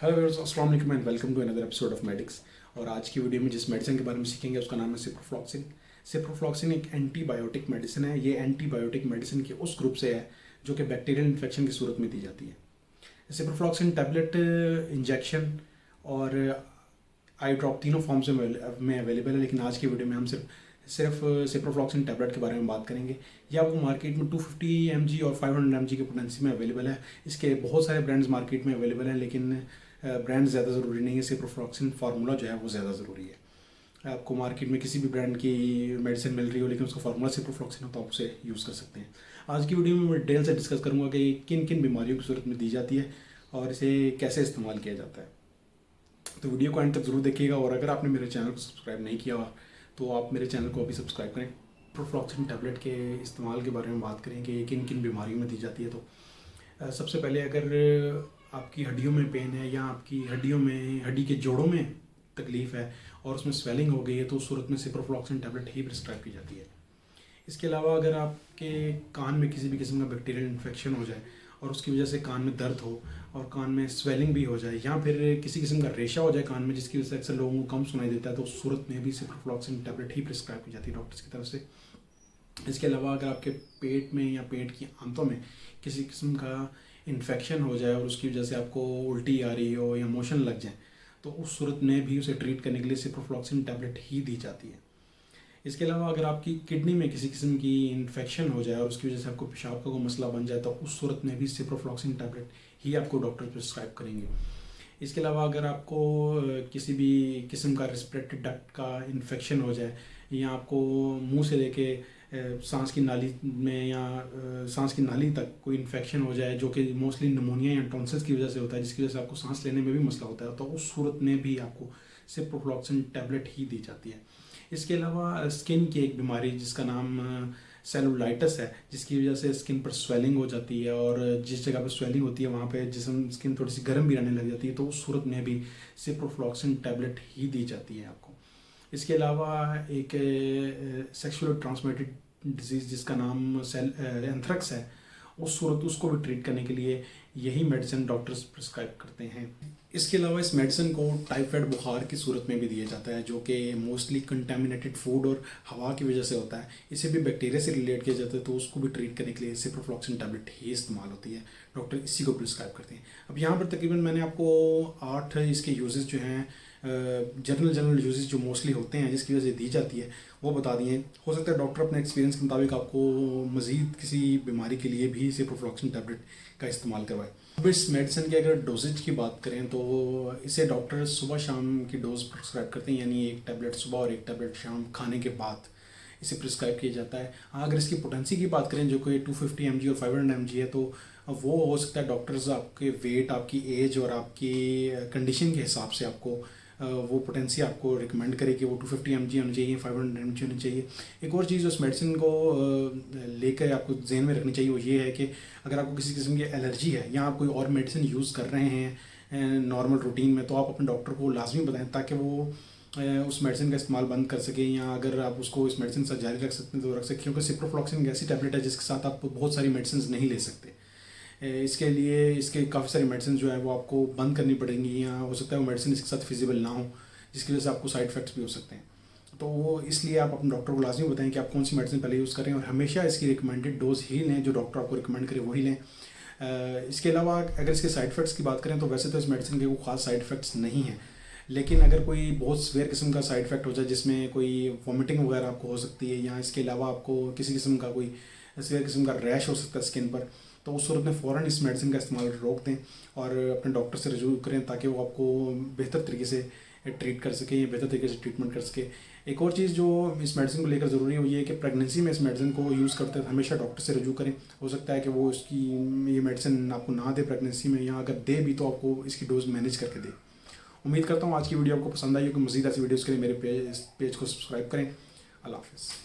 Hello viewers, अस्सलाम वालेकुम and welcome to another episode of Medics. और आज की वीडियो में जिस मेडिसिन के बारे में सीखेंगे उसका नाम है सिप्रोफ्लॉक्सिन। सिप्रोफ्लॉक्सिन एक एंटीबायोटिक मेडिसिन है। ये एंटीबायोटिक मेडिसिन के उस ग्रुप से है जो कि बैक्टीरियल इन्फेक्शन की सूरत में दी जाती है। सिप्रोफ्लॉक्सिन टैबलेट, इंजेक्शन और आई ड्रॉप तीनों फॉर्म्स में अवेलेबल है, लेकिन आज की वीडियो में हम सिर्फ सिप्रोफ्लॉक्सिन टैबलेट के बारे में बात करेंगे। यह आपको मार्केट में 250 mg और 500 mg के पोटेंसी में अवेलेबल है। इसके बहुत सारे ब्रांड्स मार्केट में अवेलेबल हैं, लेकिन ब्रांड ज़्यादा ज़रूरी नहीं है। सिप्रोफ्लॉक्सिन फार्मूला जो है वो ज़्यादा ज़रूरी है। आपको मार्केट में किसी भी ब्रांड की मेडिसिन मिल रही हो लेकिन उसका फार्मूला सिप्रोफ्लॉक्सिन हो तो आप उसे यूज़ कर सकते हैं। आज की वीडियो में मैं डिटेल से डिस्कस करूँगा कि किन किन बीमारियों की सूरत में दी जाती है और इसे कैसे इस्तेमाल किया जाता है। तो वीडियो को एंड तक ज़रूर देखिएगा, और अगर आपने मेरे चैनल को सब्सक्राइब नहीं किया हुआ तो आप मेरे चैनल को अभी सब्सक्राइब करें। सिप्रोफ्लॉक्सिन टैबलेट के इस्तेमाल के बारे में बात करें कि किन किन बीमारियों में दी जाती है। तो सबसे पहले, अगर आपकी हड्डियों में पेन है या आपकी हड्डी के जोड़ों में तकलीफ़ है और उसमें स्वेलिंग हो गई है तो उस सूरत में सिप्रोफ्लॉक्सिन टैबलेट ही प्रिस्क्राइब की जाती है। इसके अलावा अगर आपके कान में किसी भी किस्म का बैक्टीरियल इन्फेक्शन हो जाए और उसकी वजह से कान में दर्द हो और कान में स्वेलिंग भी हो जाए या फिर किसी किस्म का रेशा हो जाए कान में जिसकी वजह से अक्सर लोगों को कम सुनाई देता है, तो उस सूरत में भी सिप्रोफ्लॉक्सिन टैबलेट ही प्रिस्क्राइब की जाती है डॉक्टर्स की तरफ से। इसके अलावा अगर आपके पेट में या पेट की आंतों में किसी किस्म का इन्फेक्शन हो जाए और उसकी वजह से आपको उल्टी आ रही हो या मोशन लग जाए तो उस सूरत में भी उसे ट्रीट करने के लिए सिप्रोफ्लॉक्सिन टैबलेट ही दी जाती है। इसके अलावा अगर आपकी किडनी में किसी किस्म की इन्फेक्शन हो जाए और उसकी वजह से आपको पेशाब का कोई मसला बन जाए तो उस सूरत में भी सिप्रोफ्लॉक्सिन टैबलेट ही आपको डॉक्टर प्रिस्क्राइब करेंगे। इसके अलावा अगर आपको किसी भी किस्म का रेस्पिरेटरी डक्ट का इन्फेक्शन हो जाए या आपको मुंह से लेके सांस की नाली में या सांस की नाली तक कोई इन्फेक्शन हो जाए जो कि मोस्टली निमोनिया या टॉन्सिल्स की वजह से होता है, जिसकी वजह से आपको सांस लेने में भी मसला होता है, तो उस सूरत में भी आपको सिप्रोफ्लॉक्सिन टैबलेट ही दी जाती है। इसके अलावा स्किन की एक बीमारी जिसका नाम सेलुलाइटिस है, जिसकी वजह से स्किन पर स्वेलिंग हो जाती है और जिस जगह पर स्वेलिंग होती है वहाँ पे जिसम स्किन थोड़ी सी गर्म भी रहने लग जाती है, तो उस सूरत में भी सिप्रोफ्लॉक्सिन टैबलेट ही दी जाती है आपको। इसके अलावा एक सेक्सुअल ट्रांसमिटेड डिजीज़ जिसका नाम एंथ्रेक्स है, उस सूरत उसको भी ट्रीट करने के लिए यही मेडिसिन डॉक्टर्स प्रिस्क्राइब करते हैं। इसके अलावा इस मेडिसिन को टाइफाइड बुखार की सूरत में भी दिया जाता है जो कि मोस्टली कंटेमिनेटेड फूड और हवा की वजह से होता है। इसे भी बैक्टीरिया से रिलेट किया जाता है, तो उसको भी ट्रीट करने के लिए सिप्रोफ्लॉक्सिन टैबलेट ही इस्तेमाल होती है। डॉक्टर इसी को प्रिस्क्राइब करते हैं। अब यहाँ पर तकरीबन मैंने आपको 8 इसके यूजेस जो हैं, जनरल यूजेस जो मोस्टली होते हैं जिसकी वजह से दी जाती है वो बता दिए। हो सकता है डॉक्टर अपने एक्सपीरियंस के मुताबिक आपको मज़ीद किसी बीमारी के लिए भी सिप्रोफ्लॉक्सिन टैबलेट का इस्तेमाल करवाए। अब इस मेडिसिन के अगर डोजेज की बात करें तो इसे डॉक्टर सुबह शाम की डोज प्रिस्क्राइब करते हैं, यानी एक टैबलेट सुबह और एक टैबलेट शाम खाने के बाद इसे प्रिस्क्राइब किया जाता है। अगर इसकी पोटेंसी की बात करें जो कि 250 mg और 500 mg है, तो वो हो सकता है डॉक्टर्स आपके वेट, आपकी एज और आपकी कंडीशन के हिसाब से आपको वो पोटेंसी आपको रिकमेंड करे कि वो 250 mg होनी चाहिए, 500 mg होनी चाहिए। एक और चीज़ उस मेडिसिन को लेकर आपको जहन में रखनी चाहिए वो ये है कि अगर आपको किसी किस्म की एलर्जी है या आप कोई और मेडिसिन यूज़ कर रहे हैं नॉर्मल रूटीन में, तो आप अपने डॉक्टर को लाजमी बताएं ताकि वो उस मेडिसिन का इस्तेमाल बंद कर सकें, या अगर आप उसको इस मेडिसिन से जारी रख सकते हैं तो रख सकते हैं, क्योंकि सिप्रोफ्लॉक्सिन एक ऐसी टैबलेट है जिसके साथ आप बहुत सारी मेडिसिन नहीं ले सकते। इसके लिए इसके काफ़ी सारी मेडिसिन जो है वो आपको बंद करनी पड़ेंगी, या हो सकता है वो मेडिसिन इसके साथ फिजिबल ना हो जिसकी वजह से आपको साइड इफेक्ट्स भी हो सकते हैं। तो वो इसलिए आप अपने डॉक्टर को लाजमी बताएं कि आप कौन सी मेडिसिन पहले यूज़ करें और हमेशा इसकी रिकमेंडेड डोज ही लें, जो डॉक्टर आपको रिकमेंड करे वही लें। इसके अलावा अगर इसके साइड इफेक्ट्स की बात करें तो वैसे तो इस मेडिसिन के कोई खास साइड इफेक्ट्स नहीं हैं, लेकिन अगर कोई बहुत सीवियर किस्म का साइड इफेक्ट हो जाए जिसमें कोई वॉमिटिंग वगैरह आपको हो सकती है, या इसके अलावा आपको किसी किस्म का कोई सीवियर किस्म का रैश हो सकता है स्किन पर, तो उस सूरत में फ़ौरन इस मेडिसिन का इस्तेमाल रोक दें और अपने डॉक्टर से रजू करें ताकि वो आपको बेहतर तरीके से ट्रीट कर सकें या बेहतर तरीके से ट्रीटमेंट कर सके। एक और चीज़ जो इस मेडिसिन को लेकर ज़रूरी है वो ये है कि प्रेगनेंसी में इस मेडिसिन को यूज़ करते हैं हमेशा डॉक्टर से रजू करें। हो सकता है कि वो इसकी ये मेडिसिन आपको ना दे प्रेगनेंसी में, या अगर दे भी तो आपको इसकी डोज मैनेज करके दे। उम्मीद करता हूँ आज की वीडियो आपको पसंद आई, क्योंकि मज़ीद ऐसी वीडियोज़ के लिए मेरे पेज को सब्सक्राइब करें। अल्लाह हाफ़िज़।